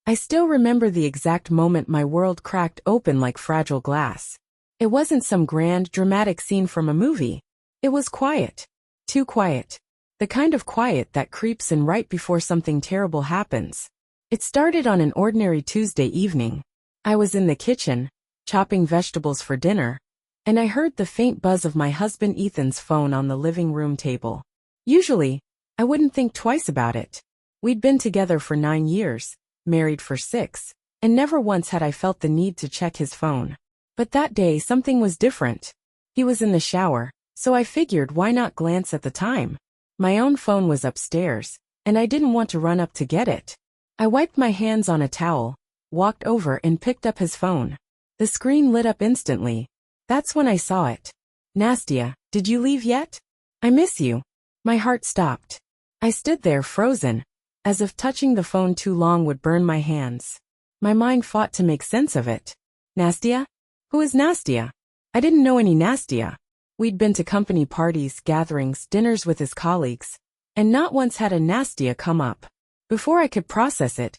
I still remember the exact moment my world cracked open like fragile glass. It wasn't some grand, dramatic scene from a movie. It was quiet. Too quiet. The kind of quiet that creeps in right before something terrible happens. It started on an ordinary Tuesday evening. I was in the kitchen, chopping vegetables for dinner, and I heard the faint buzz of my husband Ethan's phone on the living room table. Usually, I wouldn't think twice about it. We'd been together for 9 years, married for 6, and never once had I felt the need to check his phone. But that day something was different. He was in the shower, so I figured why not glance at the time. My own phone was upstairs, and I didn't want to run up to get it. I wiped my hands on a towel, walked over and picked up his phone. The screen lit up instantly. That's when I saw it. Nastia, did you leave yet? I miss you. My heart stopped. I stood there frozen, as if touching the phone too long would burn my hands. My mind fought to make sense of it. Nastia? Who is Nastia? I didn't know any Nastia. We'd been to company parties, gatherings, dinners with his colleagues, and not once had a Nastia come up. Before I could process it,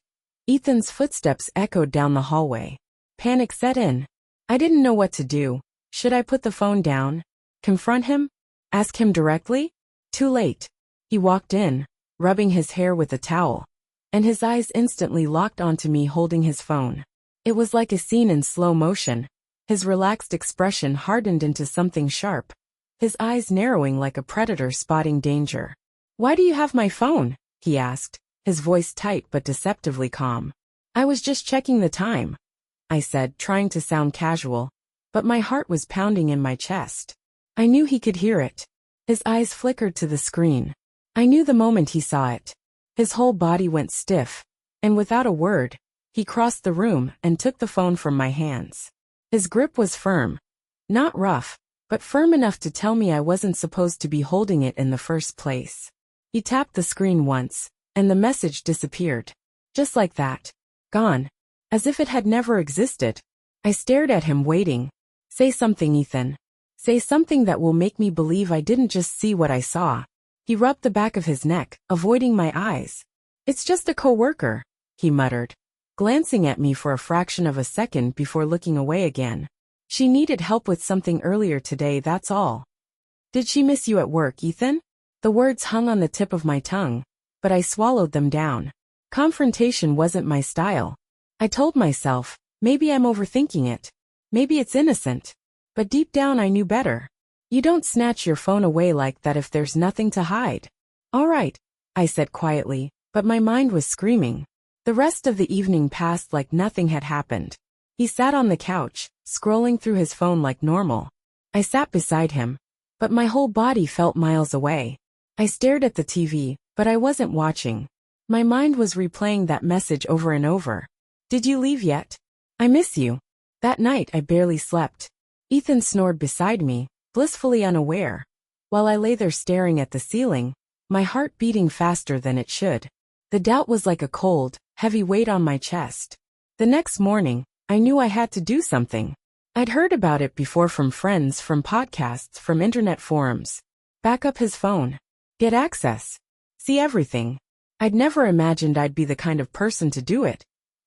Ethan's footsteps echoed down the hallway. Panic set in. I didn't know what to do. Should I put the phone down? Confront him? Ask him directly? Too late. He walked in, rubbing his hair with a towel, and his eyes instantly locked onto me holding his phone. It was like a scene in slow motion. His relaxed expression hardened into something sharp, his eyes narrowing like a predator spotting danger. Why do you have my phone? He asked, his voice tight but deceptively calm. I was just checking the time, I said, trying to sound casual, but my heart was pounding in my chest. I knew he could hear it. His eyes flickered to the screen. I knew the moment he saw it. His whole body went stiff, and without a word, he crossed the room and took the phone from my hands. His grip was firm. Not rough, but firm enough to tell me I wasn't supposed to be holding it in the first place. He tapped the screen once, and the message disappeared. Just like that. Gone. As if it had never existed. I stared at him waiting. Say something, Ethan. Say something that will make me believe I didn't just see what I saw. He rubbed the back of his neck, avoiding my eyes. It's just a coworker, he muttered, glancing at me for a fraction of a second before looking away again. She needed help with something earlier today, that's all. Did she miss you at work, Ethan? The words hung on the tip of my tongue, but I swallowed them down. Confrontation wasn't my style. I told myself, maybe I'm overthinking it. Maybe it's innocent. But deep down I knew better. You don't snatch your phone away like that if there's nothing to hide. All right, I said quietly, but my mind was screaming. The rest of the evening passed like nothing had happened. He sat on the couch, scrolling through his phone like normal. I sat beside him, but my whole body felt miles away. I stared at the TV, but I wasn't watching. My mind was replaying that message over and over. Did you leave yet? I miss you. That night I barely slept. Ethan snored beside me, blissfully unaware, while I lay there staring at the ceiling, my heart beating faster than it should. The doubt was like a cold, heavy weight on my chest. The next morning, I knew I had to do something. I'd heard about it before from friends, from podcasts, from internet forums. Back up his phone. Get access. See everything. I'd never imagined I'd be the kind of person to do it.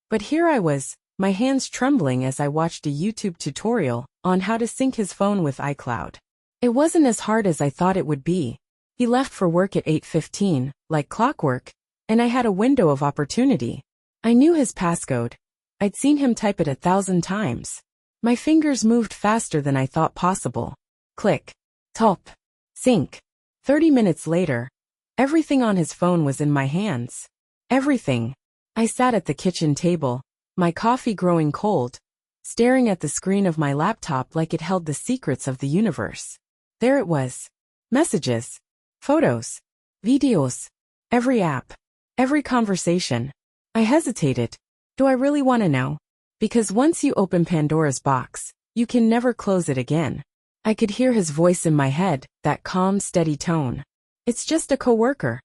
But here I was, my hands trembling as I watched a YouTube tutorial on how to sync his phone with iCloud. It wasn't as hard as I thought it would be. He left for work at 8:15, like clockwork, and I had a window of opportunity. I knew his passcode. I'd seen him type it 1,000 times. My fingers moved faster than I thought possible. Click. Top. Sync. 30 minutes later, everything on his phone was in my hands. Everything. I sat at the kitchen table, my coffee growing cold, staring at the screen of my laptop like it held the secrets of the universe. There it was. Messages. Photos. Videos. Every app. Every conversation. I hesitated. Do I really want to know? Because once you open Pandora's box, you can never close it again. I could hear his voice in my head, that calm, steady tone. It's just a coworker.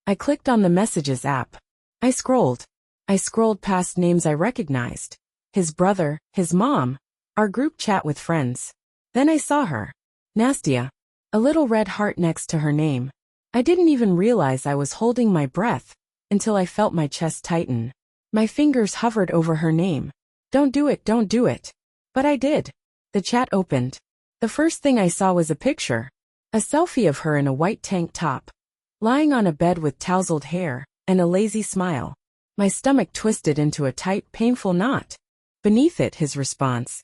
I clicked on the Messages app. I scrolled. I scrolled past names I recognized. His brother, his mom, our group chat with friends. Then I saw her. Nastia. A little red heart next to her name. I didn't even realize I was holding my breath until I felt my chest tighten. My fingers hovered over her name. Don't do it, don't do it. But I did. The chat opened. The first thing I saw was a picture. A selfie of her in a white tank top, lying on a bed with tousled hair, and a lazy smile. My stomach twisted into a tight, painful knot. Beneath it, his response.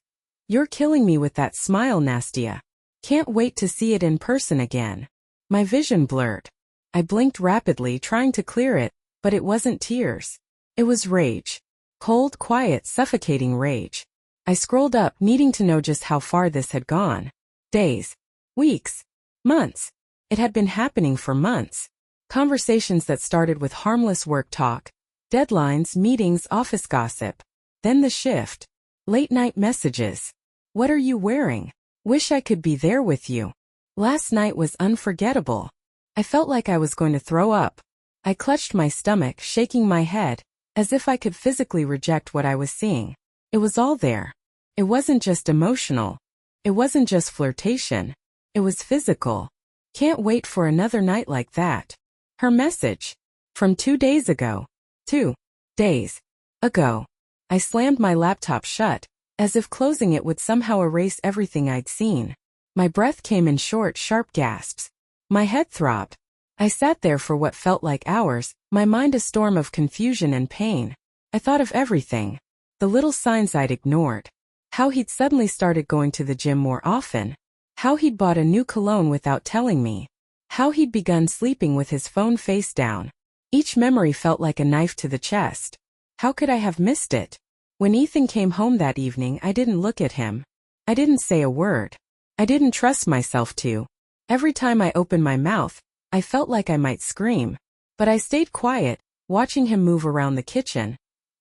You're killing me with that smile, Nastia. Can't wait to see it in person again. My vision blurred. I blinked rapidly, trying to clear it, but it wasn't tears. It was rage. Cold, quiet, suffocating rage. I scrolled up, needing to know just how far this had gone. Days. Weeks. Months. It had been happening for months. Conversations that started with harmless work talk. Deadlines, meetings, office gossip. Then the shift. Late-night messages. What are you wearing? Wish I could be there with you. Last night was unforgettable. I felt like I was going to throw up. I clutched my stomach, shaking my head, as if I could physically reject what I was seeing. It was all there. It wasn't just emotional. It wasn't just flirtation. It was physical. Can't wait for another night like that. Her message. From 2 days ago. 2 days ago. I slammed my laptop shut, as if closing it would somehow erase everything I'd seen. My breath came in short, sharp gasps. My head throbbed. I sat there for what felt like hours, my mind a storm of confusion and pain. I thought of everything. The little signs I'd ignored. How he'd suddenly started going to the gym more often. How he'd bought a new cologne without telling me. How he'd begun sleeping with his phone face down. Each memory felt like a knife to the chest. How could I have missed it? When Ethan came home that evening, I didn't look at him. I didn't say a word. I didn't trust myself to. Every time I opened my mouth, I felt like I might scream. But I stayed quiet, watching him move around the kitchen,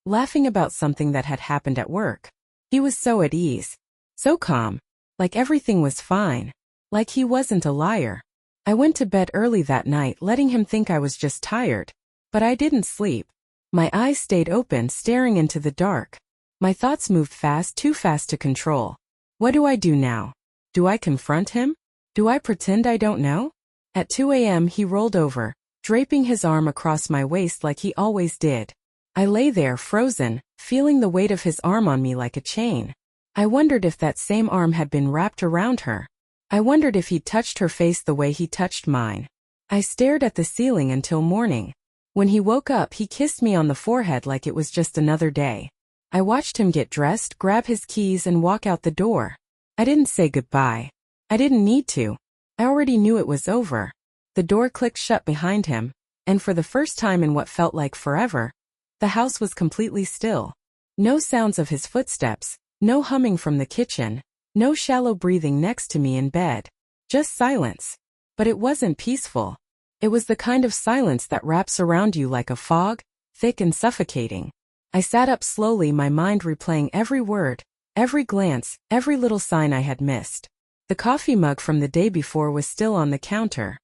laughing about something that had happened at work. He was so at ease. So calm. Like everything was fine. Like he wasn't a liar. I went to bed early that night, letting him think I was just tired. But I didn't sleep. My eyes stayed open, staring into the dark. My thoughts moved fast, too fast to control. What do I do now? Do I confront him? Do I pretend I don't know? At 2 a.m. he rolled over, draping his arm across my waist like he always did. I lay there, frozen, feeling the weight of his arm on me like a chain. I wondered if that same arm had been wrapped around her. I wondered if he'd touched her face the way he touched mine. I stared at the ceiling until morning. When he woke up, he kissed me on the forehead like it was just another day. I watched him get dressed, grab his keys, and walk out the door. I didn't say goodbye. I didn't need to. I already knew it was over. The door clicked shut behind him, and for the first time in what felt like forever, the house was completely still. No sounds of his footsteps, no humming from the kitchen, no shallow breathing next to me in bed. Just silence. But it wasn't peaceful. It was the kind of silence that wraps around you like a fog, thick and suffocating. I sat up slowly, my mind replaying every word, every glance, every little sign I had missed. The coffee mug from the day before was still on the counter.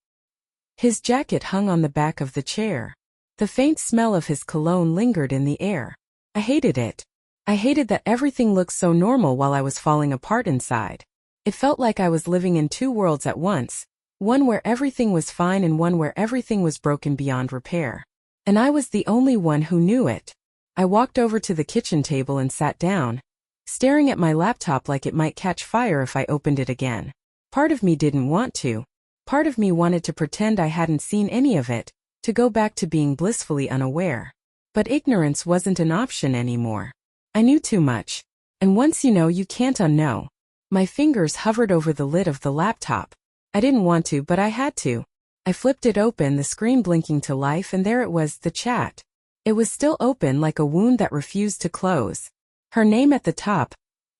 His jacket hung on the back of the chair. The faint smell of his cologne lingered in the air. I hated it. I hated that everything looked so normal while I was falling apart inside. It felt like I was living in two worlds at once, one where everything was fine and one where everything was broken beyond repair. And I was the only one who knew it. I walked over to the kitchen table and sat down, staring at my laptop like it might catch fire if I opened it again. Part of me didn't want to. Part of me wanted to pretend I hadn't seen any of it, to go back to being blissfully unaware. But ignorance wasn't an option anymore. I knew too much. And once you know, you can't unknow. My fingers hovered over the lid of the laptop. I didn't want to, but I had to. I flipped it open, the screen blinking to life, and there it was, the chat. It was still open like a wound that refused to close. Her name at the top.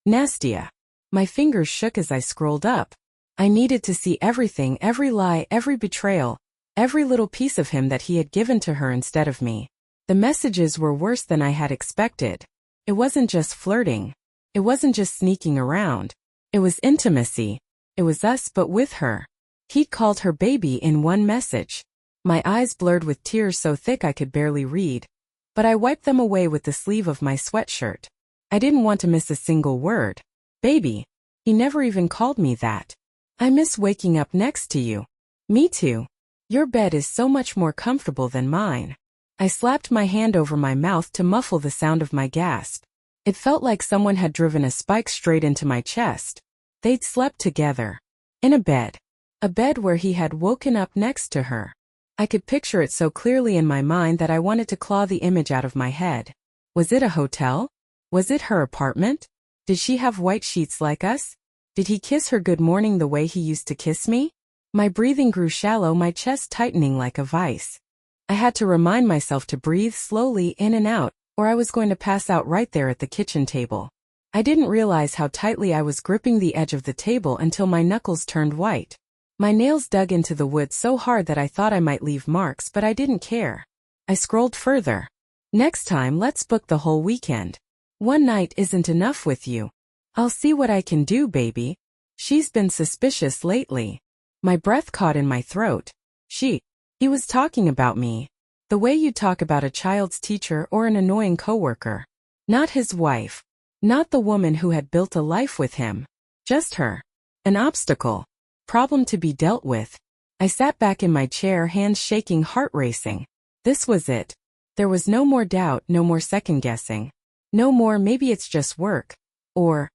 Nastia. My fingers shook as I scrolled up. I needed to see everything, every lie, every betrayal, every little piece of him that he had given to her instead of me. The messages were worse than I had expected. It wasn't just flirting. It wasn't just sneaking around. It was intimacy. It was us but with her. He'd called her baby in one message. My eyes blurred with tears so thick I could barely read. But I wiped them away with the sleeve of my sweatshirt. I didn't want to miss a single word. Baby. He never even called me that. I miss waking up next to you. Me too. Your bed is so much more comfortable than mine. I slapped my hand over my mouth to muffle the sound of my gasp. It felt like someone had driven a spike straight into my chest. They'd slept together. In a bed. A bed where he had woken up next to her. I could picture it so clearly in my mind that I wanted to claw the image out of my head. Was it a hotel? Was it her apartment? Did she have white sheets like us? Did he kiss her good morning the way he used to kiss me? My breathing grew shallow, my chest tightening like a vice. I had to remind myself to breathe slowly in and out, or I was going to pass out right there at the kitchen table. I didn't realize how tightly I was gripping the edge of the table until my knuckles turned white. My nails dug into the wood so hard that I thought I might leave marks, but I didn't care. I scrolled further. Next time, let's book the whole weekend. One night isn't enough with you. I'll see what I can do, baby. She's been suspicious lately. My breath caught in my throat. He was talking about me. The way you talk about a child's teacher or an annoying coworker. Not his wife. Not the woman who had built a life with him. Just her. An obstacle. Problem to be dealt with. I sat back in my chair, hands shaking, heart racing. This was it. There was no more doubt, no more second-guessing. No more maybe it's just work. Or,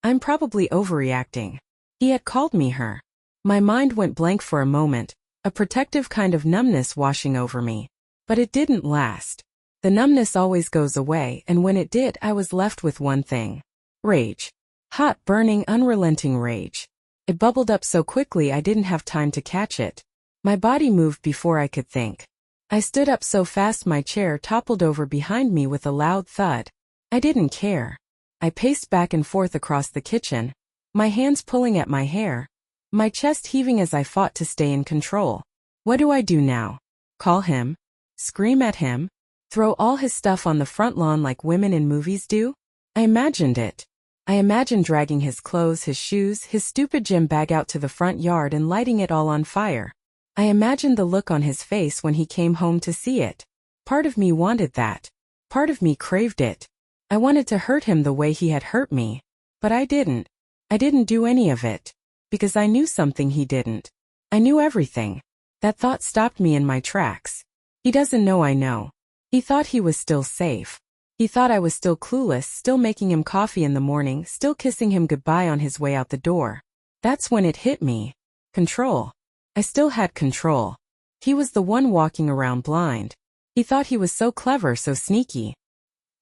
I'm probably overreacting. He had called me her. My mind went blank for a moment, a protective kind of numbness washing over me. But it didn't last. The numbness always goes away, and when it did, I was left with one thing. Rage. Hot, burning, unrelenting rage. It bubbled up so quickly I didn't have time to catch it. My body moved before I could think. I stood up so fast my chair toppled over behind me with a loud thud. I didn't care. I paced back and forth across the kitchen, my hands pulling at my hair, my chest heaving as I fought to stay in control. What do I do now? Call him? Scream at him? Throw all his stuff on the front lawn like women in movies do? I imagined it. I imagined dragging his clothes, his shoes, his stupid gym bag out to the front yard and lighting it all on fire. I imagined the look on his face when he came home to see it. Part of me wanted that. Part of me craved it. I wanted to hurt him the way he had hurt me. But I didn't. I didn't do any of it. Because I knew something he didn't. I knew everything. That thought stopped me in my tracks. He doesn't know I know. He thought he was still safe. He thought I was still clueless, still making him coffee in the morning, still kissing him goodbye on his way out the door. That's when it hit me. Control. I still had control. He was the one walking around blind. He thought he was so clever, so sneaky.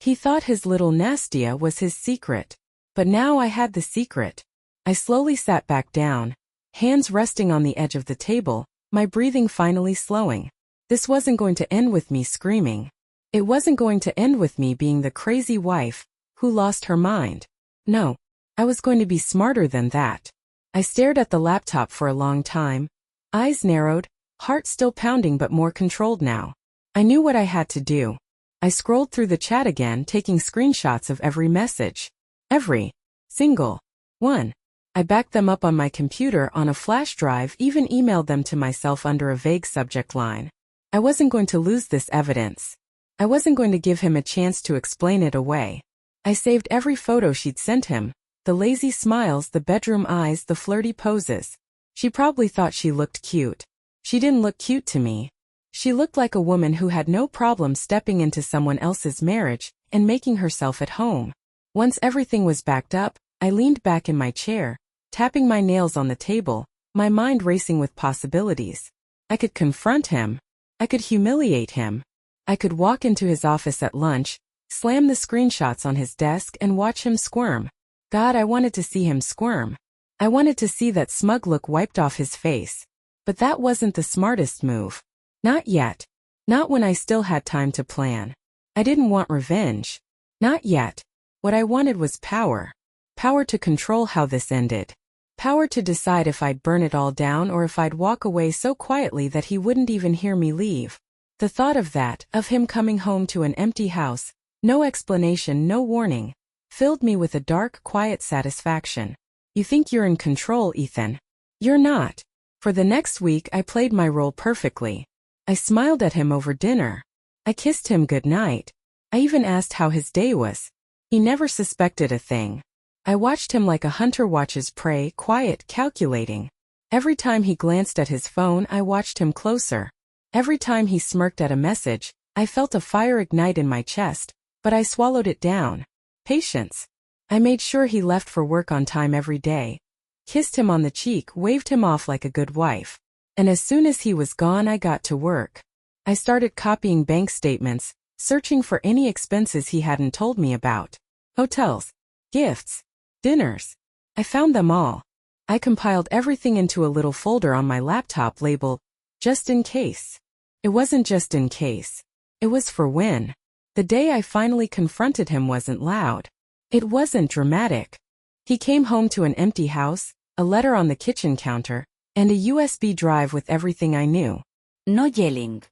He thought his little Nastia was his secret. But now I had the secret. I slowly sat back down, hands resting on the edge of the table, my breathing finally slowing. This wasn't going to end with me screaming. It wasn't going to end with me being the crazy wife who lost her mind. No, I was going to be smarter than that. I stared at the laptop for a long time, eyes narrowed, heart still pounding but more controlled now. I knew what I had to do. I scrolled through the chat again, taking screenshots of every message. Every single one. I backed them up on my computer on a flash drive, even emailed them to myself under a vague subject line. I wasn't going to lose this evidence. I wasn't going to give him a chance to explain it away. I saved every photo she'd sent him, the lazy smiles, the bedroom eyes, the flirty poses. She probably thought she looked cute. She didn't look cute to me. She looked like a woman who had no problem stepping into someone else's marriage and making herself at home. Once everything was backed up, I leaned back in my chair, tapping my nails on the table, my mind racing with possibilities. I could confront him. I could humiliate him. I could walk into his office at lunch, slam the screenshots on his desk and watch him squirm. God, I wanted to see him squirm. I wanted to see that smug look wiped off his face. But that wasn't the smartest move. Not yet. Not when I still had time to plan. I didn't want revenge. Not yet. What I wanted was power. Power to control how this ended. Power to decide if I'd burn it all down or if I'd walk away so quietly that he wouldn't even hear me leave. The thought of that, of him coming home to an empty house, no explanation, no warning, filled me with a dark, quiet satisfaction. You think you're in control, Ethan. You're not. For the next week I played my role perfectly. I smiled at him over dinner. I kissed him goodnight. I even asked how his day was. He never suspected a thing. I watched him like a hunter watches prey, quiet, calculating. Every time he glanced at his phone I watched him closer. Every time he smirked at a message, I felt a fire ignite in my chest, but I swallowed it down. Patience. I made sure he left for work on time every day. Kissed him on the cheek, waved him off like a good wife. And as soon as he was gone, I got to work. I started copying bank statements, searching for any expenses he hadn't told me about. Hotels, gifts, dinners. I found them all. I compiled everything into a little folder on my laptop labeled, just in case. It wasn't just in case. It was for when. The day I finally confronted him wasn't loud. It wasn't dramatic. He came home to an empty house, a letter on the kitchen counter, and a USB drive with everything I knew. No yelling.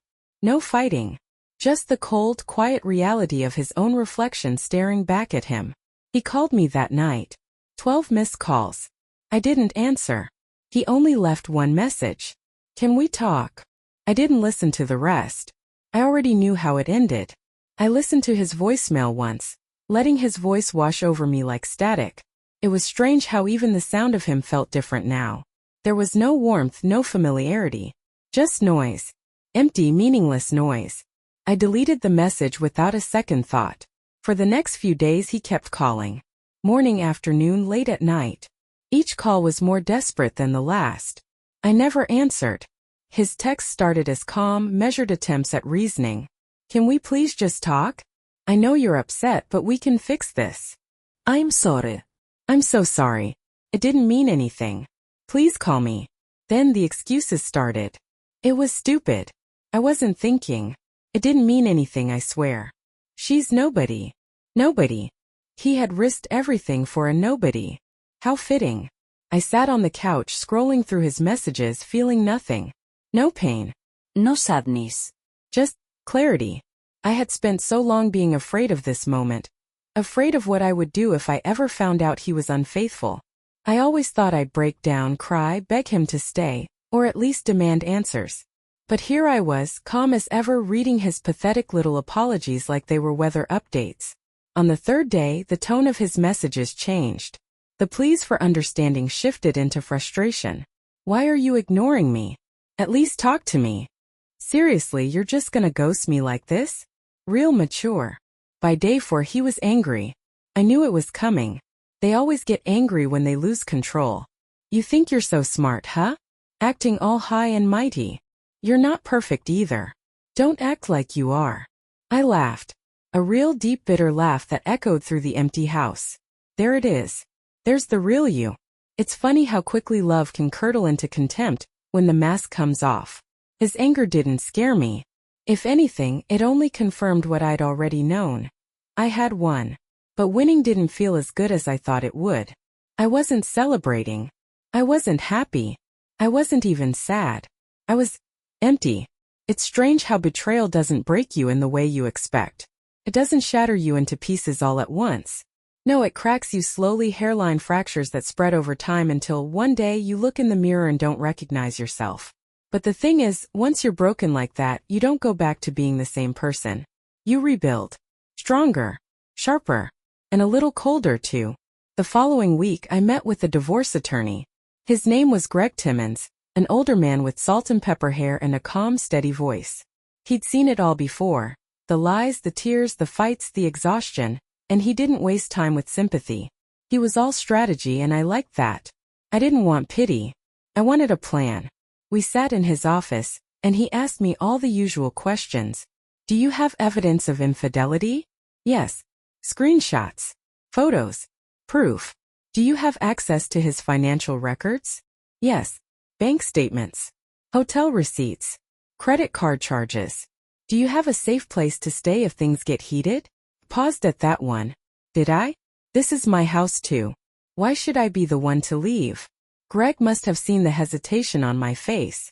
No fighting. Just the cold, quiet reality of his own reflection staring back at him. He called me that night. 12 missed calls. I didn't answer. He only left one message. Can we talk? I didn't listen to the rest. I already knew how it ended. I listened to his voicemail once, letting his voice wash over me like static. It was strange how even the sound of him felt different now. There was no warmth, no familiarity. Just noise. Empty, meaningless noise. I deleted the message without a second thought. For the next few days he kept calling. Morning, afternoon, late at night. Each call was more desperate than the last. I never answered. His texts started as calm, measured attempts at reasoning. Can we please just talk? I know you're upset, but we can fix this. I'm sorry. I'm so sorry. It didn't mean anything. Please call me. Then the excuses started. It was stupid. I wasn't thinking. It didn't mean anything, I swear. She's nobody. Nobody. He had risked everything for a nobody. How fitting. I sat on the couch scrolling through his messages, feeling nothing. No pain. No sadness. Just clarity. I had spent so long being afraid of this moment. Afraid of what I would do if I ever found out he was unfaithful. I always thought I'd break down, cry, beg him to stay, or at least demand answers. But here I was, calm as ever, reading his pathetic little apologies like they were weather updates. On the third day, the tone of his messages changed. The pleas for understanding shifted into frustration. Why are you ignoring me? At least talk to me. Seriously, you're just gonna ghost me like this? Real mature. By day 4 he was angry. I knew it was coming. They always get angry when they lose control. You think you're so smart, huh? Acting all high and mighty. You're not perfect either. Don't act like you are. I laughed. A real deep bitter laugh that echoed through the empty house. There it is. There's the real you. It's funny how quickly love can curdle into contempt when the mask comes off. His anger didn't scare me. If anything, it only confirmed what I'd already known. I had won. But winning didn't feel as good as I thought it would. I wasn't celebrating. I wasn't happy. I wasn't even sad. I was empty. It's strange how betrayal doesn't break you in the way you expect. It doesn't shatter you into pieces all at once. No, it cracks you slowly, hairline fractures that spread over time until one day you look in the mirror and don't recognize yourself. But the thing is, once you're broken like that, you don't go back to being the same person. You rebuild. Stronger. Sharper. And a little colder too. The following week I met with a divorce attorney. His name was Greg Timmons, an older man with salt and pepper hair and a calm, steady voice. He'd seen it all before. The lies, the tears, the fights, the exhaustion. And he didn't waste time with sympathy. He was all strategy, and I liked that. I didn't want pity. I wanted a plan. We sat in his office, and he asked me all the usual questions. Do you have evidence of infidelity? Yes. Screenshots. Photos. Proof. Do you have access to his financial records? Yes. Bank statements. Hotel receipts. Credit card charges. Do you have a safe place to stay if things get heated? Paused at that one. Did I? This is my house too. Why should I be the one to leave? Greg must have seen the hesitation on my face.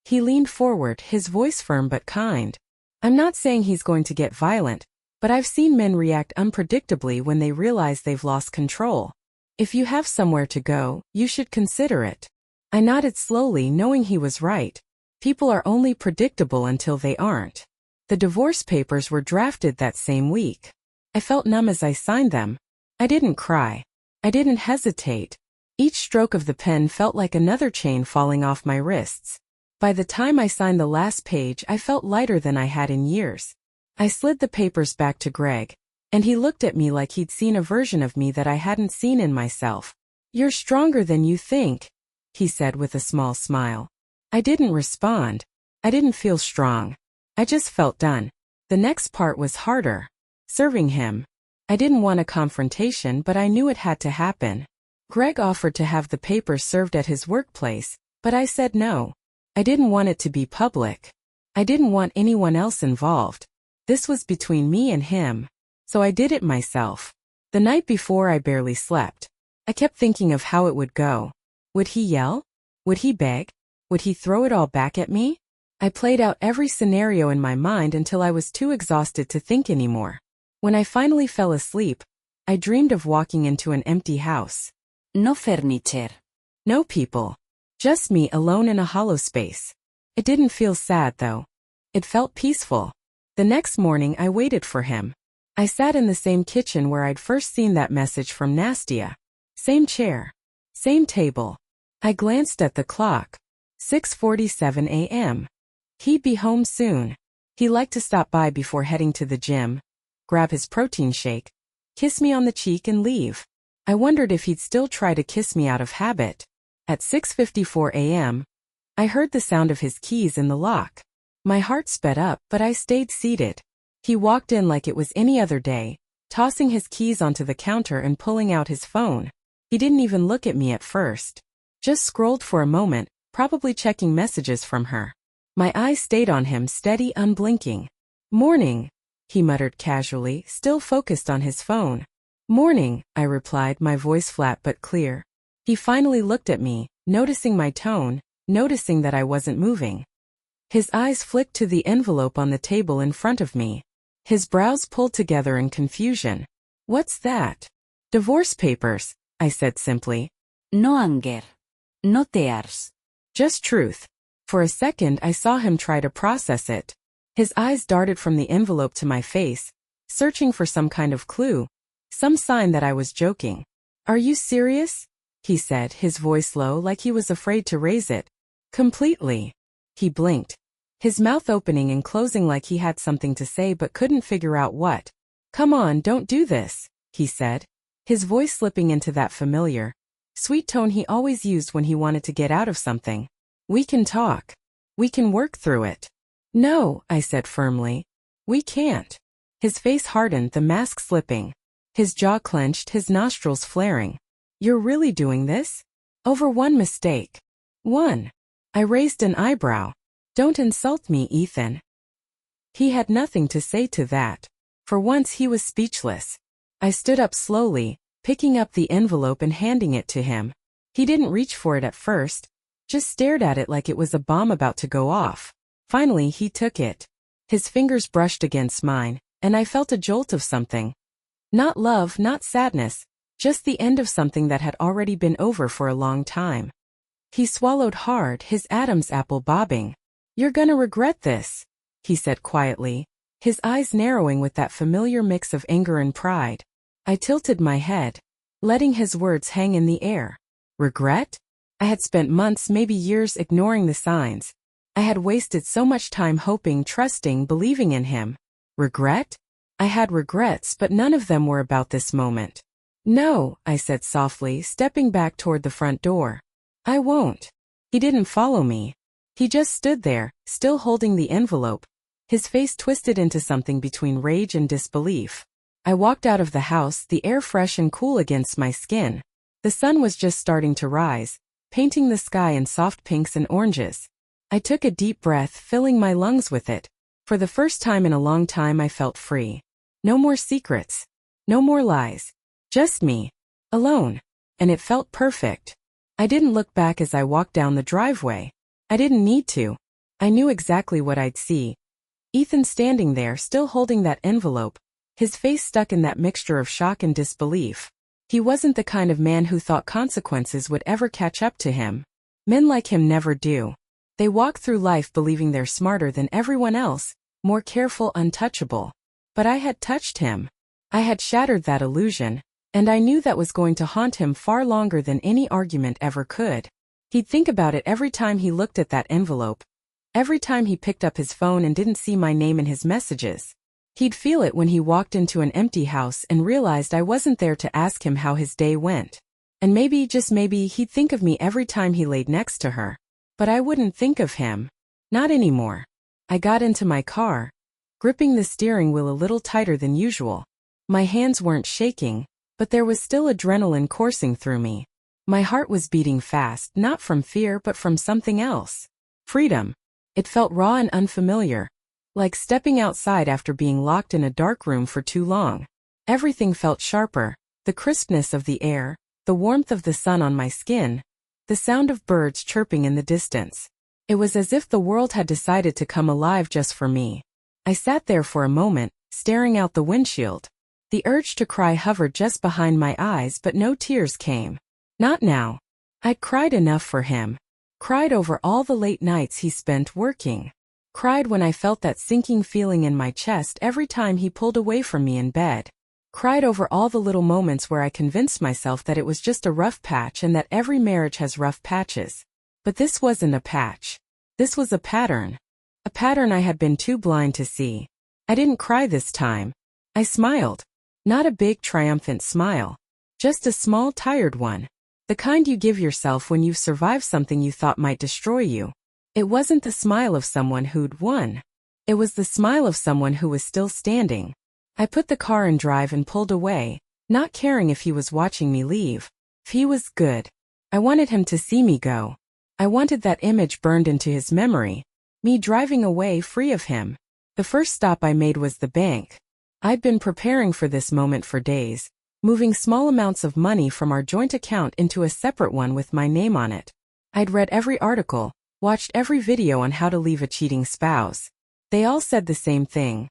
He leaned forward, his voice firm but kind. I'm not saying he's going to get violent, but I've seen men react unpredictably when they realize they've lost control. If you have somewhere to go, you should consider it. I nodded slowly, knowing he was right. People are only predictable until they aren't. The divorce papers were drafted that same week. I felt numb as I signed them. I didn't cry. I didn't hesitate. Each stroke of the pen felt like another chain falling off my wrists. By the time I signed the last page, I felt lighter than I had in years. I slid the papers back to Greg, and he looked at me like he'd seen a version of me that I hadn't seen in myself. "You're stronger than you think," he said with a small smile. I didn't respond. I didn't feel strong. I just felt done. The next part was harder. Serving him. I didn't want a confrontation, but I knew it had to happen. Greg offered to have the papers served at his workplace, but I said no. I didn't want it to be public. I didn't want anyone else involved. This was between me and him. So I did it myself. The night before, I barely slept. I kept thinking of how it would go. Would he yell? Would he beg? Would he throw it all back at me? I played out every scenario in my mind until I was too exhausted to think anymore. When I finally fell asleep, I dreamed of walking into an empty house. No furniture. No people. Just me alone in a hollow space. It didn't feel sad, though. It felt peaceful. The next morning, I waited for him. I sat in the same kitchen where I'd first seen that message from Nastia. Same chair. Same table. I glanced at the clock. 6:47 a.m. He'd be home soon. He liked to stop by before heading to the gym, grab his protein shake, kiss me on the cheek and leave. I wondered if he'd still try to kiss me out of habit. At 6:54 a.m., I heard the sound of his keys in the lock. My heart sped up, but I stayed seated. He walked in like it was any other day, tossing his keys onto the counter and pulling out his phone. He didn't even look at me at first. Just scrolled for a moment, probably checking messages from her. My eyes stayed on him, steady, unblinking. "Morning," he muttered casually, still focused on his phone. "Morning," I replied, my voice flat but clear. He finally looked at me, noticing my tone, noticing that I wasn't moving. His eyes flicked to the envelope on the table in front of me. His brows pulled together in confusion. "What's that?" "Divorce papers," I said simply. No anger. No tears. Just truth. For a second, I saw him try to process it. His eyes darted from the envelope to my face, searching for some kind of clue, some sign that I was joking. "Are you serious?" he said, his voice low, like he was afraid to raise it. "Completely." He blinked, his mouth opening and closing like he had something to say but couldn't figure out what. "Come on, don't do this," he said, his voice slipping into that familiar, sweet tone he always used when he wanted to get out of something. "We can talk. We can work through it." "No," I said firmly. "We can't." His face hardened, the mask slipping. His jaw clenched, his nostrils flaring. "You're really doing this? Over one mistake." "One." I raised an eyebrow. "Don't insult me, Ethan." He had nothing to say to that. For once he was speechless. I stood up slowly, picking up the envelope and handing it to him. He didn't reach for it at first, just stared at it like it was a bomb about to go off. Finally, he took it. His fingers brushed against mine, and I felt a jolt of something. Not love, not sadness, just the end of something that had already been over for a long time. He swallowed hard, his Adam's apple bobbing. "You're gonna regret this," he said quietly, his eyes narrowing with that familiar mix of anger and pride. I tilted my head, letting his words hang in the air. Regret? I had spent months, maybe years, ignoring the signs. I had wasted so much time hoping, trusting, believing in him. Regret? I had regrets, but none of them were about this moment. "No," I said softly, stepping back toward the front door. "I won't." He didn't follow me. He just stood there, still holding the envelope, his face twisted into something between rage and disbelief. I walked out of the house, the air fresh and cool against my skin. The sun was just starting to rise, painting the sky in soft pinks and oranges. I took a deep breath, filling my lungs with it. For the first time in a long time, I felt free. No more secrets. No more lies. Just me. Alone. And it felt perfect. I didn't look back as I walked down the driveway. I didn't need to. I knew exactly what I'd see. Ethan standing there, still holding that envelope, his face stuck in that mixture of shock and disbelief. He wasn't the kind of man who thought consequences would ever catch up to him. Men like him never do. They walk through life believing they're smarter than everyone else, more careful, untouchable. But I had touched him. I had shattered that illusion, and I knew that was going to haunt him far longer than any argument ever could. He'd think about it every time he looked at that envelope, Every time he picked up his phone and didn't see my name in his messages. He'd feel it when he walked into an empty house and realized I wasn't there to ask him how his day went. And maybe, just maybe, he'd think of me every time he laid next to her. But I wouldn't think of him. Not anymore. I got into my car, gripping the steering wheel a little tighter than usual. My hands weren't shaking, but there was still adrenaline coursing through me. My heart was beating fast, not from fear but from something else. Freedom. It felt raw and unfamiliar, like stepping outside after being locked in a dark room for too long. Everything felt sharper, the crispness of the air, the warmth of the sun on my skin, the sound of birds chirping in the distance. It was as if the world had decided to come alive just for me. I sat there for a moment, staring out the windshield. The urge to cry hovered just behind my eyes, but no tears came. Not now. I'd cried enough for him. Cried over all the late nights he spent working. Cried when I felt that sinking feeling in my chest every time he pulled away from me in bed. Cried over all the little moments where I convinced myself that it was just a rough patch and that every marriage has rough patches. But this wasn't a patch. This was a pattern. A pattern I had been too blind to see. I didn't cry this time. I smiled. Not a big triumphant smile. Just a small tired one. The kind you give yourself when you've survived something you thought might destroy you. It wasn't the smile of someone who'd won. It was the smile of someone who was still standing. I put the car in drive and pulled away, not caring if he was watching me leave. If he was good. I wanted him to see me go. I wanted that image burned into his memory. Me driving away free of him. The first stop I made was the bank. I'd been preparing for this moment for days, moving small amounts of money from our joint account into a separate one with my name on it. I'd read every article, watched every video on how to leave a cheating spouse. They all said the same thing.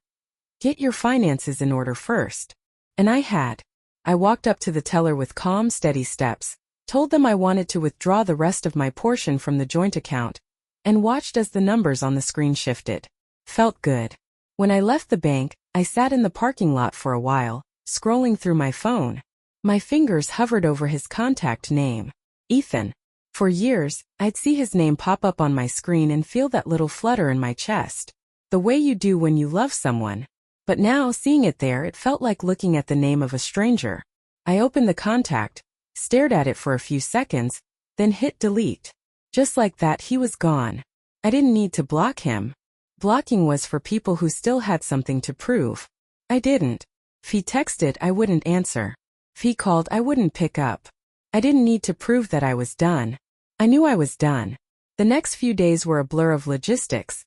Get your finances in order first. And I had. I walked up to the teller with calm, steady steps, told them I wanted to withdraw the rest of my portion from the joint account, and watched as the numbers on the screen shifted. Felt good. When I left the bank, I sat in the parking lot for a while, scrolling through my phone. My fingers hovered over his contact name. Ethan. For years, I'd see his name pop up on my screen and feel that little flutter in my chest. The way you do when you love someone. But now, seeing it there, it felt like looking at the name of a stranger. I opened the contact, stared at it for a few seconds, then hit delete. Just like that, he was gone. I didn't need to block him. Blocking was for people who still had something to prove. I didn't. If he texted, I wouldn't answer. If he called, I wouldn't pick up. I didn't need to prove that I was done. I knew I was done. The next few days were a blur of logistics.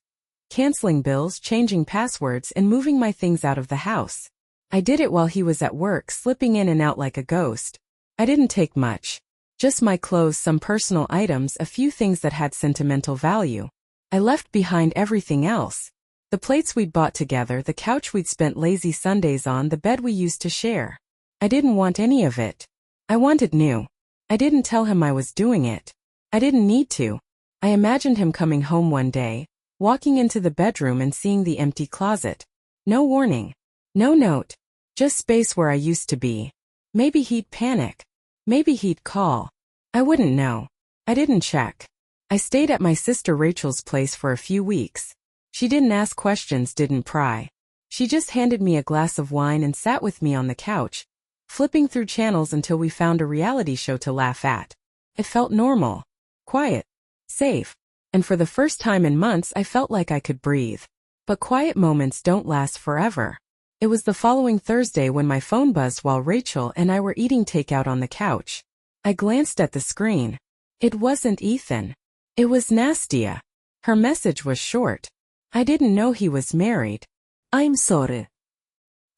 Canceling bills, changing passwords, and moving my things out of the house. I did it while he was at work, slipping in and out like a ghost. I didn't take much. Just my clothes, some personal items, a few things that had sentimental value. I left behind everything else. The plates we'd bought together, the couch we'd spent lazy Sundays on, the bed we used to share. I didn't want any of it. I wanted new. I didn't tell him I was doing it. I didn't need to. I imagined him coming home one day, walking into the bedroom and seeing the empty closet. No warning. No note. Just space where I used to be. Maybe he'd panic. Maybe he'd call. I wouldn't know. I didn't check. I stayed at my sister Rachel's place for a few weeks. She didn't ask questions, didn't pry. She just handed me a glass of wine and sat with me on the couch, flipping through channels until we found a reality show to laugh at. It felt normal. Quiet. Safe. And for the first time in months I felt like I could breathe. But quiet moments don't last forever. It was the following Thursday when my phone buzzed while Rachel and I were eating takeout on the couch. I glanced at the screen. It wasn't Ethan. It was Nastia. Her message was short. I didn't know he was married. I'm sorry.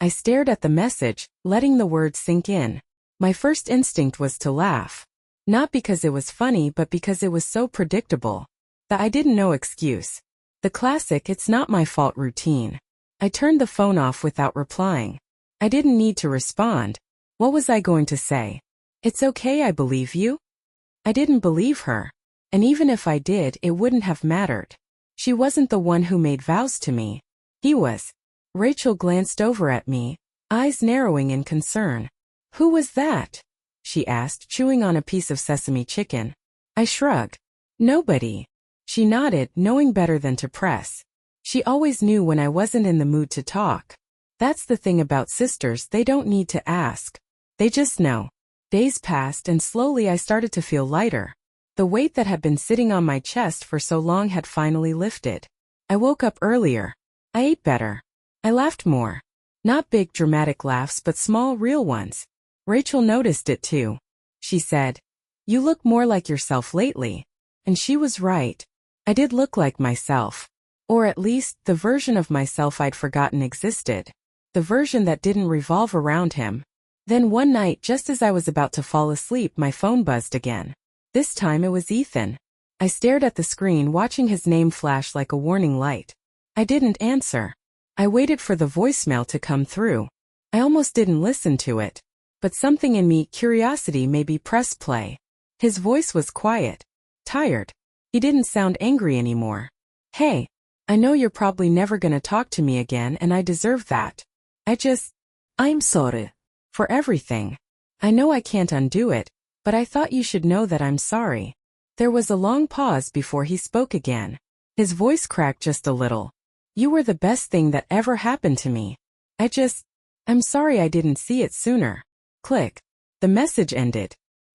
I stared at the message, letting the words sink in. My first instinct was to laugh. Not because it was funny, but because it was so predictable. The I didn't know excuse. The classic "it's not my fault" routine. I turned the phone off without replying. I didn't need to respond. What was I going to say? It's okay, I believe you? I didn't believe her. And even if I did, it wouldn't have mattered. She wasn't the one who made vows to me. He was. Rachel glanced over at me, eyes narrowing in concern. Who was that? She asked, chewing on a piece of sesame chicken. I shrugged. Nobody. She nodded, knowing better than to press. She always knew when I wasn't in the mood to talk. That's the thing about sisters, they don't need to ask. They just know. Days passed and slowly I started to feel lighter. The weight that had been sitting on my chest for so long had finally lifted. I woke up earlier. I ate better. I laughed more. Not big dramatic laughs but small real ones. Rachel noticed it too. She said, "You look more like yourself lately." And she was right. I did look like myself. Or at least, the version of myself I'd forgotten existed. The version that didn't revolve around him. Then one night, just as I was about to fall asleep, my phone buzzed again. This time it was Ethan. I stared at the screen, watching his name flash like a warning light. I didn't answer. I waited for the voicemail to come through. I almost didn't listen to it. But something in me, curiosity, maybe, press play. His voice was quiet. Tired. He didn't sound angry anymore. "Hey, I know you're probably never gonna talk to me again and I deserve that. I'm sorry. For everything. I know I can't undo it, but I thought you should know that I'm sorry." There was a long pause before he spoke again. His voice cracked just a little. "You were the best thing that ever happened to me. I'm sorry I didn't see it sooner." Click. The message ended.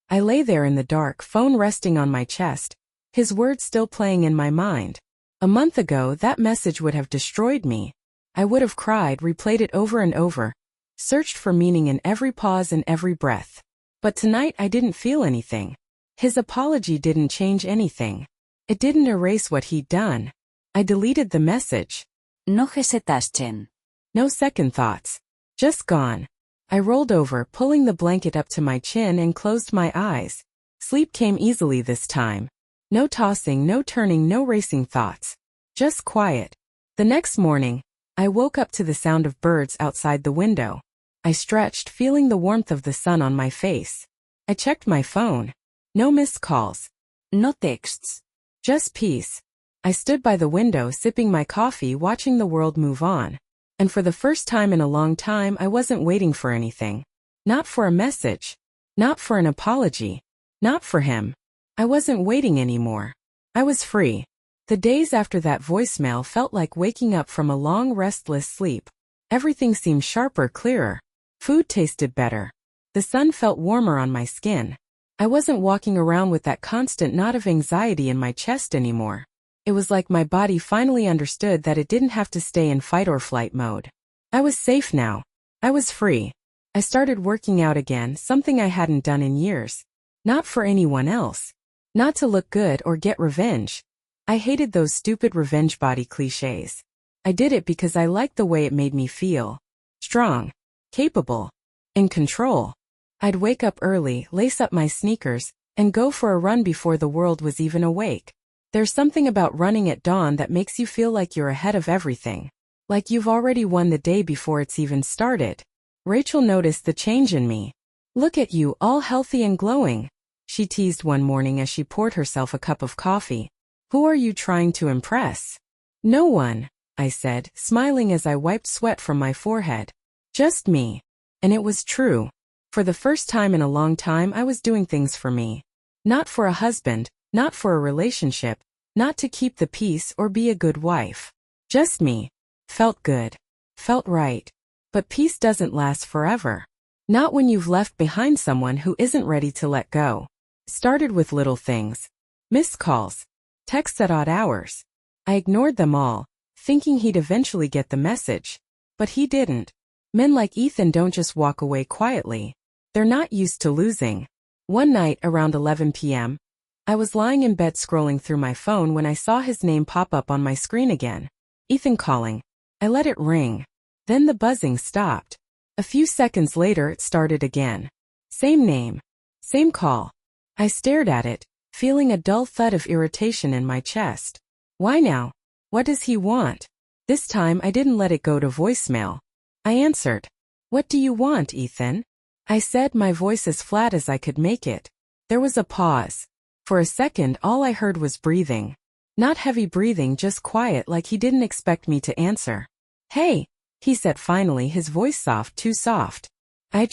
I lay there in the dark, phone resting on my chest, his words still playing in my mind. A month ago, that message would have destroyed me. I would have cried, replayed it over and over, searched for meaning in every pause and every breath. But tonight I didn't feel anything. His apology didn't change anything. It didn't erase what he'd done. I deleted the message. No hesitaste. No second thoughts. Just gone. I rolled over, pulling the blanket up to my chin and closed my eyes. Sleep came easily this time. No tossing, no turning, no racing thoughts. Just quiet. The next morning, I woke up to the sound of birds outside the window. I stretched, feeling the warmth of the sun on my face. I checked my phone. No missed calls. No texts. Just peace. I stood by the window sipping my coffee, watching the world move on. And for the first time in a long time, I wasn't waiting for anything. Not for a message. Not for an apology. Not for him. I wasn't waiting anymore. I was free. The days after that voicemail felt like waking up from a long, restless sleep. Everything seemed sharper, clearer. Food tasted better. The sun felt warmer on my skin. I wasn't walking around with that constant knot of anxiety in my chest anymore. It was like my body finally understood that it didn't have to stay in fight or flight mode. I was safe now. I was free. I started working out again, something I hadn't done in years. Not for anyone else. Not to look good or get revenge. I hated those stupid revenge body cliches. I did it because I liked the way it made me feel. Strong. Capable. In control. I'd wake up early, lace up my sneakers, and go for a run before the world was even awake. There's something about running at dawn that makes you feel like you're ahead of everything. Like you've already won the day before it's even started. Rachel noticed the change in me. "Look at you, all healthy and glowing," she teased one morning as she poured herself a cup of coffee. "Who are you trying to impress?" "No one," I said, smiling as I wiped sweat from my forehead. "Just me." And it was true. For the first time in a long time, I was doing things for me. Not for a husband, not for a relationship, not to keep the peace or be a good wife. Just me. Felt good. Felt right. But peace doesn't last forever. Not when you've left behind someone who isn't ready to let go. Started with little things. Missed calls. Texts at odd hours. I ignored them all, thinking he'd eventually get the message. But he didn't. Men like Ethan don't just walk away quietly. They're not used to losing. One night around 11 p.m., I was lying in bed scrolling through my phone when I saw his name pop up on my screen again. Ethan calling. I let it ring. Then the buzzing stopped. A few seconds later it started again. Same name. Same call. I stared at it, feeling a dull thud of irritation in my chest. Why now? What does he want? This time I didn't let it go to voicemail. I answered. "What do you want, Ethan?" I said, my voice as flat as I could make it. There was a pause. For a second all I heard was breathing. Not heavy breathing, just quiet, like he didn't expect me to answer. "Hey," he said finally, his voice soft, too soft. I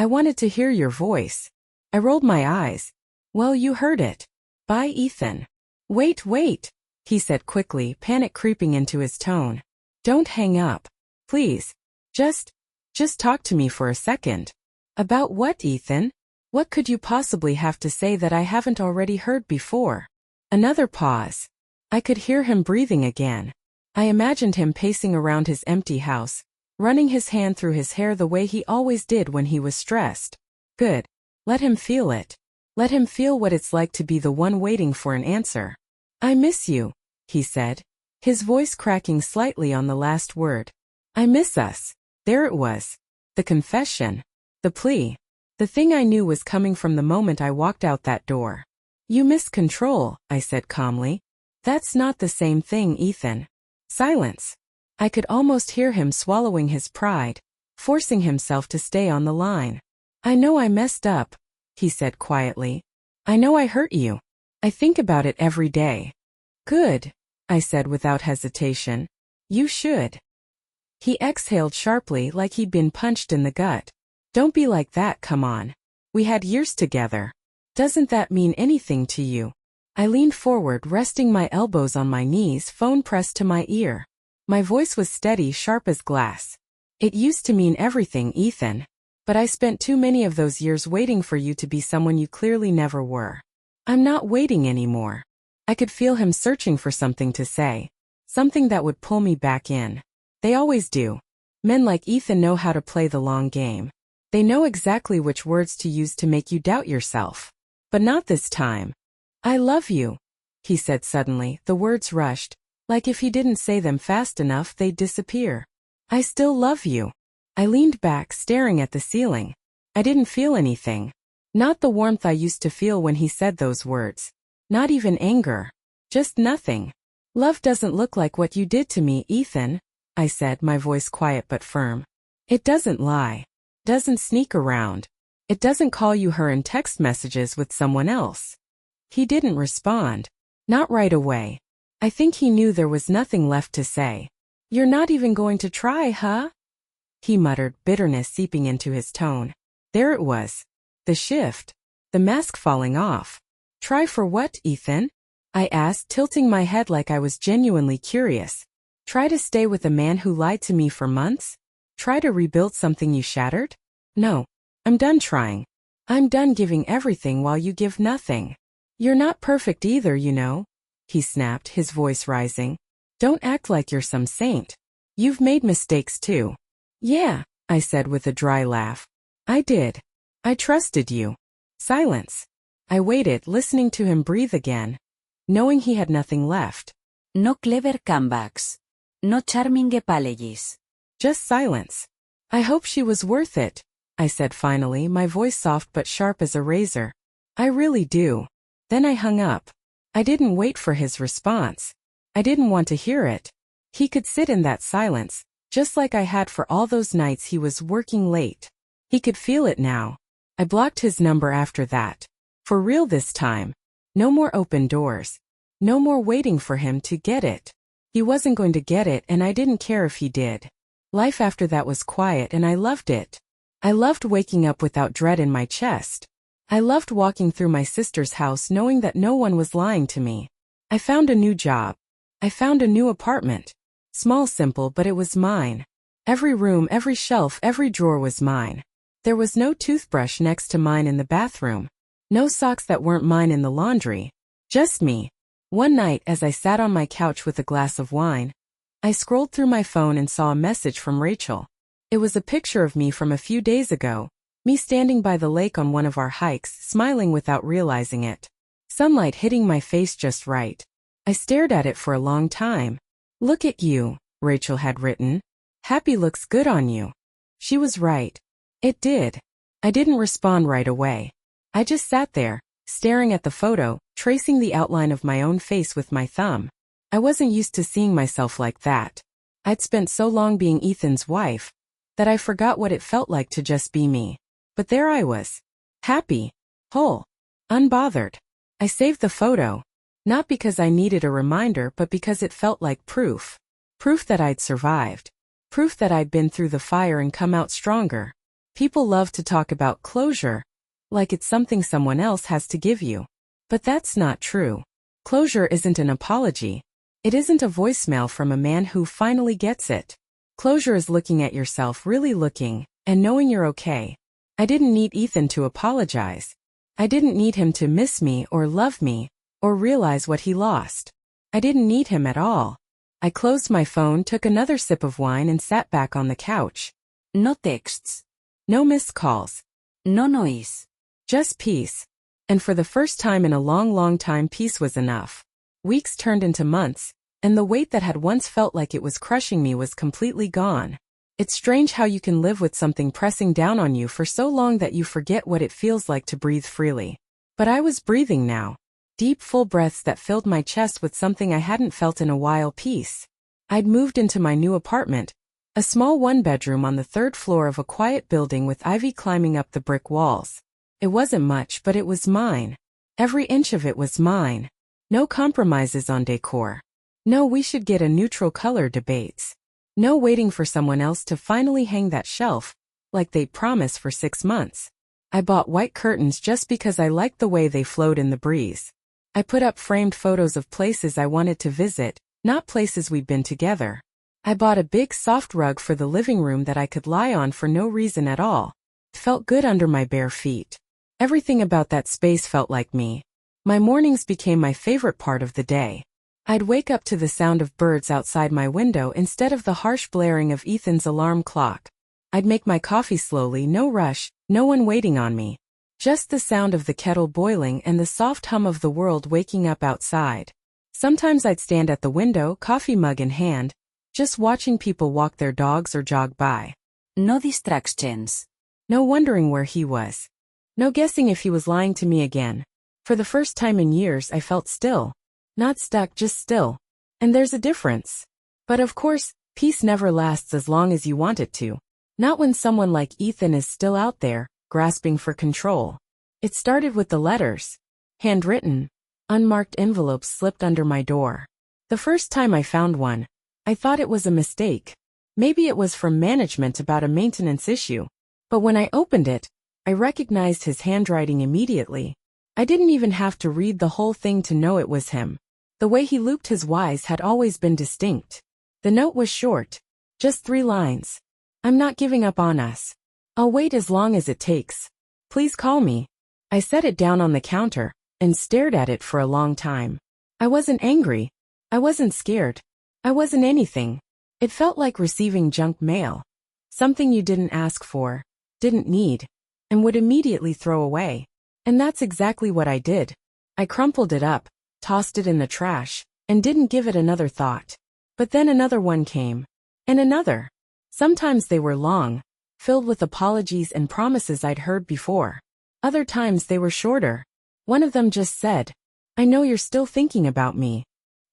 wanted to hear your voice." I rolled my eyes. "Well, you heard it. Bye, Ethan." Wait, he said quickly, panic creeping into his tone. Don't hang up. Please. Just talk to me for a second. About what, Ethan? What could you possibly have to say that I haven't already heard before? Another pause. I could hear him breathing again. I imagined him pacing around his empty house, running his hand through his hair the way he always did when he was stressed. Good. Let him feel it. Let him feel what it's like to be the one waiting for an answer. I miss you, he said, his voice cracking slightly on the last word. I miss us. There it was. The confession. The plea. The thing I knew was coming from the moment I walked out that door. You miss control, I said calmly. That's not the same thing, Ethan. Silence. I could almost hear him swallowing his pride, forcing himself to stay on the line. I know I messed up, he said quietly. I know I hurt you. I think about it every day. Good, I said without hesitation. You should. He exhaled sharply like he'd been punched in the gut. Don't be like that, come on. We had years together. Doesn't that mean anything to you? I leaned forward, resting my elbows on my knees, phone pressed to my ear. My voice was steady, sharp as glass. It used to mean everything, Ethan. But I spent too many of those years waiting for you to be someone you clearly never were. I'm not waiting anymore. I could feel him searching for something to say. Something that would pull me back in. They always do. Men like Ethan know how to play the long game. They know exactly which words to use to make you doubt yourself. But not this time. I love you, he said suddenly, the words rushed. Like if he didn't say them fast enough, they'd disappear. I still love you. I leaned back, staring at the ceiling. I didn't feel anything. Not the warmth I used to feel when he said those words. Not even anger. Just nothing. Love doesn't look like what you did to me, Ethan, I said, my voice quiet but firm. It doesn't lie. Doesn't sneak around. It doesn't call you her in text messages with someone else. He didn't respond. Not right away. I think he knew there was nothing left to say. You're not even going to try, huh? He muttered, bitterness seeping into his tone. There it was. The shift. The mask falling off. Try for what, Ethan? I asked, tilting my head like I was genuinely curious. Try to stay with a man who lied to me for months? Try to rebuild something you shattered? No. I'm done trying. I'm done giving everything while you give nothing. You're not perfect either, you know, he snapped, his voice rising. Don't act like you're some saint. You've made mistakes too. Yeah, I said with a dry laugh. I did. I trusted you. Silence. I waited, listening to him breathe again, knowing he had nothing left. No clever comebacks. No charming apologies. Just silence. I hope she was worth it, I said finally, my voice soft but sharp as a razor. I really do. Then I hung up. I didn't wait for his response. I didn't want to hear it. He could sit in that silence, just like I had for all those nights he was working late. He could feel it now. I blocked his number after that. For real this time. No more open doors. No more waiting for him to get it. He wasn't going to get it, and I didn't care if he did. Life after that was quiet, and I loved it. I loved waking up without dread in my chest. I loved walking through my sister's house knowing that no one was lying to me. I found a new job. I found a new apartment. Small, simple, but it was mine. Every room, every shelf, every drawer was mine. There was no toothbrush next to mine in the bathroom. No socks that weren't mine in the laundry. Just me. One night, as I sat on my couch with a glass of wine, I scrolled through my phone and saw a message from Rachel. It was a picture of me from a few days ago, me standing by the lake on one of our hikes, smiling without realizing it. Sunlight hitting my face just right. I stared at it for a long time. Look at you, Rachel had written. Happy looks good on you. She was right. It did. I didn't respond right away. I just sat there, staring at the photo, tracing the outline of my own face with my thumb. I wasn't used to seeing myself like that. I'd spent so long being Ethan's wife that I forgot what it felt like to just be me. But there I was. Happy. Whole. Unbothered. I saved the photo. Not because I needed a reminder, but because it felt like proof. Proof that I'd survived. Proof that I'd been through the fire and come out stronger. People love to talk about closure, like it's something someone else has to give you. But that's not true. Closure isn't an apology. It isn't a voicemail from a man who finally gets it. Closure is looking at yourself, really looking, and knowing you're okay. I didn't need Ethan to apologize. I didn't need him to miss me or love me, or realize what he lost. I didn't need him at all. I closed my phone, took another sip of wine and sat back on the couch. No texts. No missed calls. No noise. Just peace. And for the first time in a long, long time, peace was enough. Weeks turned into months, and the weight that had once felt like it was crushing me was completely gone. It's strange how you can live with something pressing down on you for so long that you forget what it feels like to breathe freely. But I was breathing now. Deep, full breaths that filled my chest with something I hadn't felt in a while, peace. I'd moved into my new apartment, a small one-bedroom on the third floor of a quiet building with ivy climbing up the brick walls. It wasn't much, but it was mine. Every inch of it was mine. No compromises on decor. No we should get a neutral color debates. No waiting for someone else to finally hang that shelf, like they'd promised for 6 months. I bought white curtains just because I liked the way they flowed in the breeze. I put up framed photos of places I wanted to visit, not places we'd been together. I bought a big soft rug for the living room that I could lie on for no reason at all. It felt good under my bare feet. Everything about that space felt like me. My mornings became my favorite part of the day. I'd wake up to the sound of birds outside my window instead of the harsh blaring of Ethan's alarm clock. I'd make my coffee slowly, no rush, no one waiting on me. Just the sound of the kettle boiling and the soft hum of the world waking up outside. Sometimes I'd stand at the window, coffee mug in hand, just watching people walk their dogs or jog by. No distractions. No wondering where he was. No guessing if he was lying to me again. For the first time in years I felt still. Not stuck, just still. And there's a difference. But of course, peace never lasts as long as you want it to. Not when someone like Ethan is still out there, grasping for control. It started with the letters. Handwritten. Unmarked envelopes slipped under my door. The first time I found one, I thought it was a mistake. Maybe it was from management about a maintenance issue. But when I opened it, I recognized his handwriting immediately. I didn't even have to read the whole thing to know it was him. The way he looped his Y's had always been distinct. The note was short. Just 3 lines. I'm not giving up on us. I'll wait as long as it takes. Please call me. I set it down on the counter and stared at it for a long time. I wasn't angry. I wasn't scared. I wasn't anything. It felt like receiving junk mail. Something you didn't ask for, didn't need, and would immediately throw away. And that's exactly what I did. I crumpled it up, tossed it in the trash, and didn't give it another thought. But then another one came. And another. Sometimes they were long, filled with apologies and promises I'd heard before. Other times they were shorter. One of them just said, "I know you're still thinking about me."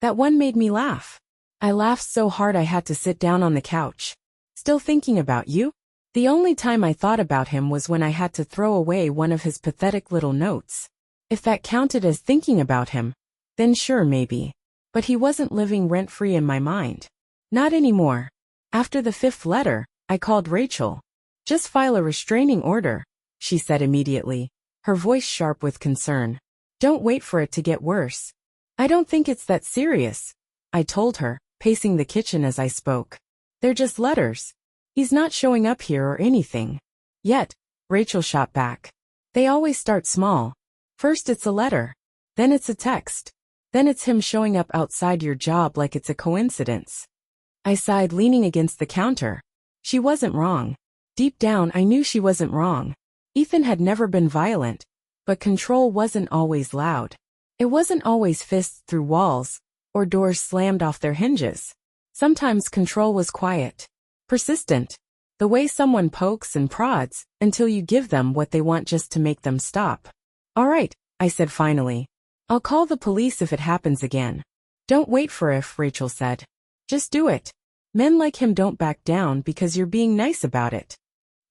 That one made me laugh. I laughed so hard I had to sit down on the couch. Still thinking about you? The only time I thought about him was when I had to throw away one of his pathetic little notes. If that counted as thinking about him, then sure, maybe. But he wasn't living rent-free in my mind. Not anymore. After the 5th letter, I called Rachel. "Just file a restraining order," she said immediately, her voice sharp with concern. "Don't wait for it to get worse." "I don't think it's that serious," I told her, pacing the kitchen as I spoke. "They're just letters. He's not showing up here or anything." "Yet," Rachel shot back. "They always start small. First it's a letter. Then it's a text. Then it's him showing up outside your job like it's a coincidence." I sighed, leaning against the counter. She wasn't wrong. Deep down I knew she wasn't wrong. Ethan had never been violent, but control wasn't always loud. It wasn't always fists through walls, or doors slammed off their hinges. Sometimes control was quiet. Persistent. The way someone pokes and prods until you give them what they want just to make them stop. "All right," I said finally. "I'll call the police if it happens again." "Don't wait for if," Rachel said. "Just do it. Men like him don't back down because you're being nice about it."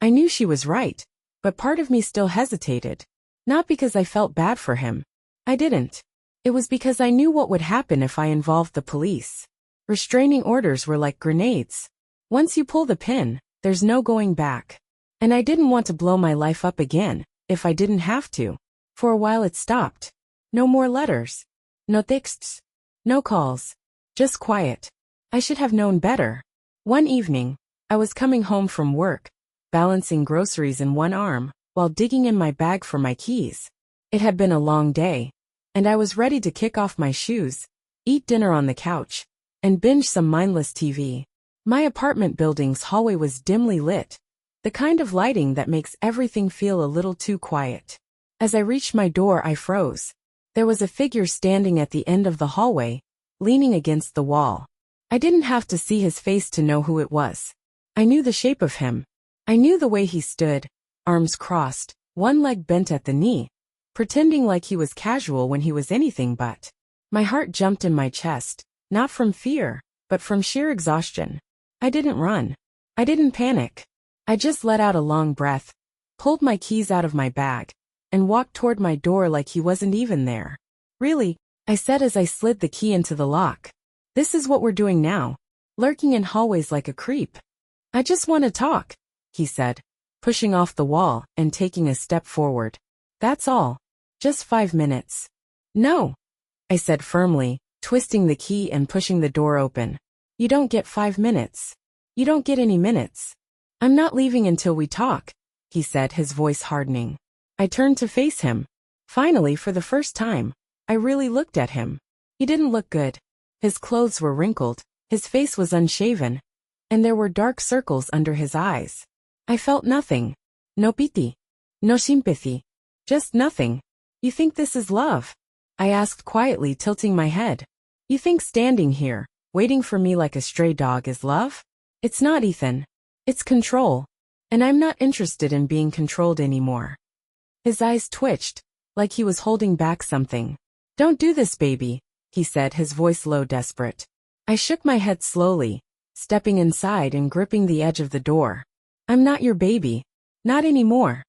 I knew she was right, but part of me still hesitated. Not because I felt bad for him. I didn't. It was because I knew what would happen if I involved the police. Restraining orders were like grenades. Once you pull the pin, there's no going back. And I didn't want to blow my life up again, if I didn't have to. For a while it stopped. No more letters. No texts. No calls. Just quiet. I should have known better. One evening, I was coming home from work, balancing groceries in one arm, while digging in my bag for my keys. It had been a long day, and I was ready to kick off my shoes, eat dinner on the couch, and binge some mindless TV. My apartment building's hallway was dimly lit, the kind of lighting that makes everything feel a little too quiet. As I reached my door, I froze. There was a figure standing at the end of the hallway, leaning against the wall. I didn't have to see his face to know who it was. I knew the shape of him. I knew the way he stood, arms crossed, one leg bent at the knee, pretending like he was casual when he was anything but. My heart jumped in my chest, not from fear, but from sheer exhaustion. I didn't run. I didn't panic. I just let out a long breath, pulled my keys out of my bag, and walked toward my door like he wasn't even there. Really, I said as I slid the key into the lock. This is what we're doing now, lurking in hallways like a creep. I just want to talk, he said, pushing off the wall and taking a step forward. That's all. Just 5 minutes. No, I said firmly, twisting the key and pushing the door open. You don't get 5 minutes. You don't get any minutes. I'm not leaving until we talk, he said, his voice hardening. I turned to face him. Finally, for the first time, I really looked at him. He didn't look good. His clothes were wrinkled, his face was unshaven, and there were dark circles under his eyes. I felt nothing. No pity. No sympathy. Just nothing. You think this is love? I asked quietly, tilting my head. You think standing here, waiting for me like a stray dog is love? It's not, Ethan. It's control. And I'm not interested in being controlled anymore. His eyes twitched, like he was holding back something. Don't do this, baby, he said, his voice low, desperate. I shook my head slowly, stepping inside and gripping the edge of the door. I'm not your baby. Not anymore.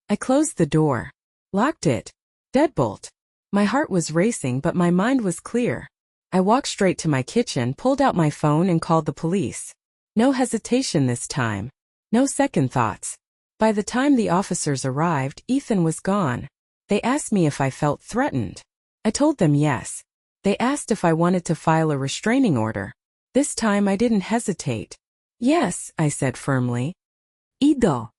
I closed the door. Locked it. Deadbolt. My heart was racing, but my mind was clear. I walked straight to my kitchen, pulled out my phone, and called the police. No hesitation this time. No second thoughts. By the time the officers arrived, Ethan was gone. They asked me if I felt threatened. I told them yes. They asked if I wanted to file a restraining order. This time I didn't hesitate. Yes, I said firmly. Ido.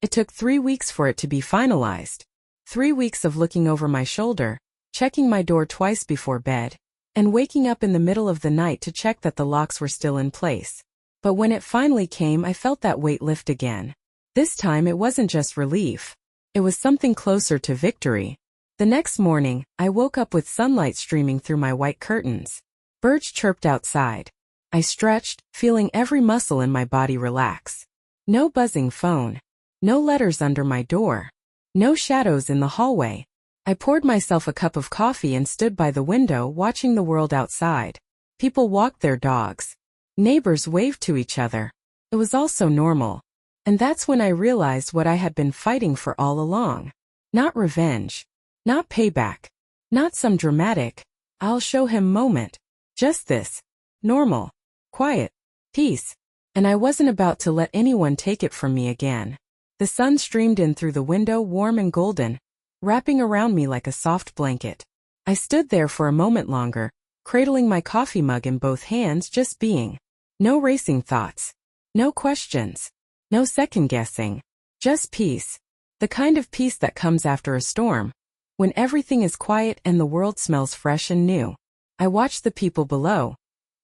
It took 3 weeks for it to be finalized. 3 weeks of looking over my shoulder, checking my door twice before bed, and waking up in the middle of the night to check that the locks were still in place. But when it finally came, I felt that weight lift again. This time it wasn't just relief. It was something closer to victory. The next morning, I woke up with sunlight streaming through my white curtains. Birds chirped outside. I stretched, feeling every muscle in my body relax. No buzzing phone. No letters under my door. No shadows in the hallway. I poured myself a cup of coffee and stood by the window watching the world outside. People walked their dogs. Neighbors waved to each other. It was all so normal. And that's when I realized what I had been fighting for all along. Not revenge. Not payback. Not some dramatic, I'll show him moment. Just this. Normal. Quiet. Peace. And I wasn't about to let anyone take it from me again. The sun streamed in through the window, warm and golden, wrapping around me like a soft blanket. I stood there for a moment longer, cradling my coffee mug in both hands, just being. No racing thoughts. No questions. No second-guessing. Just peace. The kind of peace that comes after a storm, when everything is quiet and the world smells fresh and new. I watched the people below.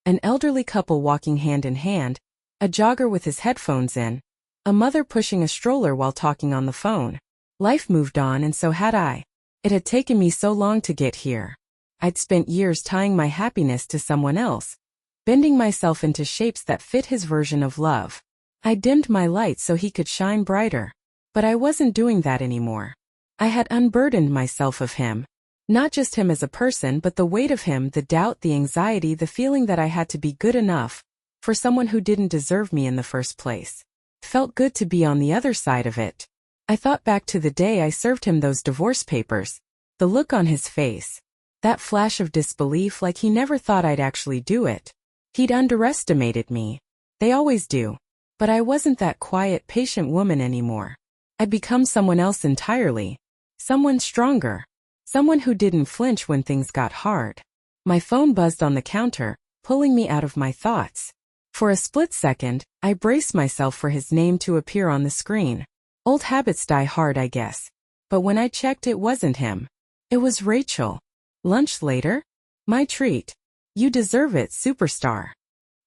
An elderly couple walking hand in hand, a jogger with his headphones in, a mother pushing a stroller while talking on the phone. Life moved on, and so had I. It had taken me so long to get here. I'd spent years tying my happiness to someone else, bending myself into shapes that fit his version of love. I dimmed my light so he could shine brighter. But I wasn't doing that anymore. I had unburdened myself of him. Not just him as a person, but the weight of him, the doubt, the anxiety, the feeling that I had to be good enough for someone who didn't deserve me in the first place. Felt good to be on the other side of it. I thought back to the day I served him those divorce papers. The look on his face. That flash of disbelief, like he never thought I'd actually do it. He'd underestimated me. They always do. But I wasn't that quiet, patient woman anymore. I'd become someone else entirely. Someone stronger. Someone who didn't flinch when things got hard. My phone buzzed on the counter, pulling me out of my thoughts. For a split second, I braced myself for his name to appear on the screen. Old habits die hard, I guess. But when I checked, it wasn't him. It was Rachel. Lunch later? My treat. You deserve it, superstar.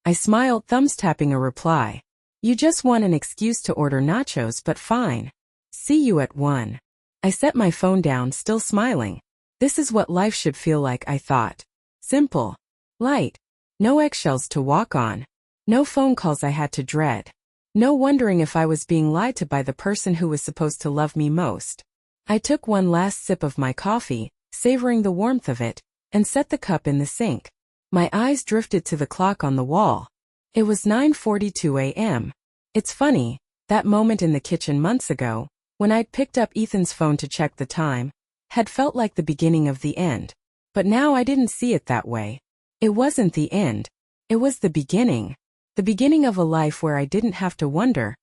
I smiled, thumbs tapping a reply. You just want an excuse to order nachos, but fine. See you at 1. I set my phone down, still smiling. This is what life should feel like, I thought. Simple. Light. No eggshells to walk on. No phone calls I had to dread. No wondering if I was being lied to by the person who was supposed to love me most. I took one last sip of my coffee, savoring the warmth of it, and set the cup in the sink. My eyes drifted to the clock on the wall. It was 9:42 a.m. It's funny, that moment in the kitchen months ago, when I'd picked up Ethan's phone to check the time, had felt like the beginning of the end. But now I didn't see it that way. It wasn't the end. It was the beginning. The beginning of a life where I didn't have to wonder,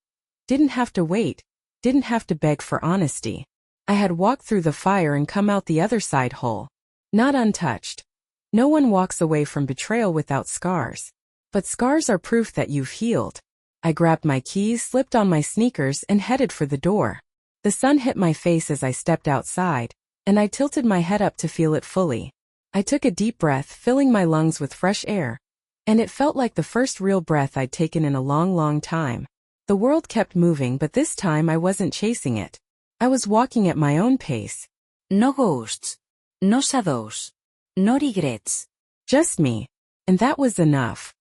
didn't have to wait, didn't have to beg for honesty. I had walked through the fire and come out the other side whole. Not untouched. No one walks away from betrayal without scars. But scars are proof that you've healed. I grabbed my keys, slipped on my sneakers, and headed for the door. The sun hit my face as I stepped outside, and I tilted my head up to feel it fully. I took a deep breath, filling my lungs with fresh air. And it felt like the first real breath I'd taken in a long, long time. The world kept moving, but this time I wasn't chasing it. I was walking at my own pace. No ghosts. No shadows. No regrets. Just me. And that was enough.